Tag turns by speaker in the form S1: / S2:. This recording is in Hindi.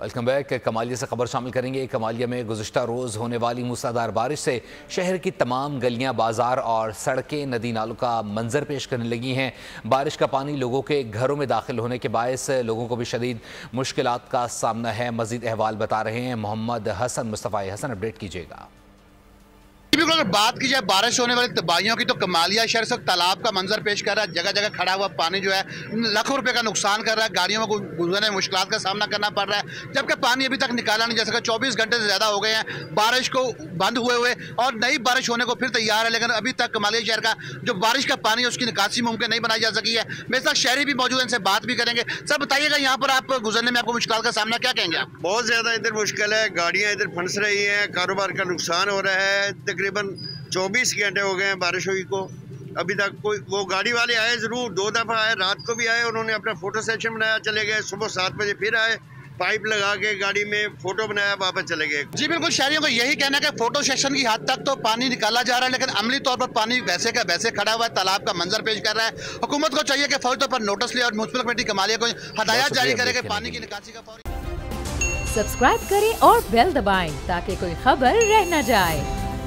S1: Welcome back. कमालिया से खबर शामिल करेंगे। कमालिया में गुज़िश्ता रोज़ होने वाली मूसलाधार बारिश से शहर की तमाम गलियां, बाजार और सड़कें नदी नालों का मंजर पेश करने लगी हैं। बारिश का पानी लोगों के घरों में दाखिल होने के बायस लोगों को भी शदीद मुश्किलात का सामना है। मजीद अहवाल बता रहे हैं मोहम्मद हसन मुस्तफ़ा। हसन, अपडेट कीजिएगा।
S2: बिल्कुल, अगर बात की जाए बारिश होने वाली तबाहियों की तो कमालिया शहर से तालाब का मंजर पेश कर रहा है। जगह जगह खड़ा हुआ पानी जो है लाखों रुपए का नुकसान कर रहा है। गाड़ियों में गुजरने में मुश्किलात का सामना करना पड़ रहा है, जबकि पानी अभी तक निकाला नहीं जा सका। 24 घंटे से ज़्यादा हो गए हैं बारिश को बंद हुए और नई बारिश होने को फिर तैयार है, लेकिन अभी तक कमालिया शहर का जो बारिश का पानी है उसकी निकासी मुमकिन नहीं बनाई जा सकी है। मेरे साथ शहरी भी मौजूद है, इनसे बात भी करेंगे। सर बताइएगा, यहाँ पर आप गुजरने में आपको मुश्किल का सामना क्या कहेंगे आप?
S3: बहुत ज़्यादा इधर मुश्किल है, गाड़ियाँ इधर फंस रही हैं, कारोबार का नुकसान हो रहा है। तकरीबन 24 घंटे हो गए हैं बारिश हुई को, अभी तक कोई वो गाड़ी वाले आए ज़रूर, 2 दफ़ा आए, रात को भी आए, उन्होंने अपना फ़ोटो सेशन बनाया, चले गए। सुबह 7 बजे फिर आए, पाइप लगा के गाड़ी में फ़ोटो बनाया, वापस चले गए।
S2: जी बिल्कुल, शहरियों को यही कहना है कि फोटो सेशन की हद तक तो पानी निकाला जा रहा है, लेकिन अमली तौर पर पानी वैसे का वैसे खड़ा हुआ है, तालाब का मंजर पेश कर रहा है। हुकूमत को चाहिए कि फौरी तौर पर नोटिस ले और म्युनिसिपल कमेटी कमालिया को हदायत जारी करे कि पानी की निकासी का फौरी।
S4: सब्सक्राइब करें और बेल दबाएं ताकि कोई खबर रह न जाए।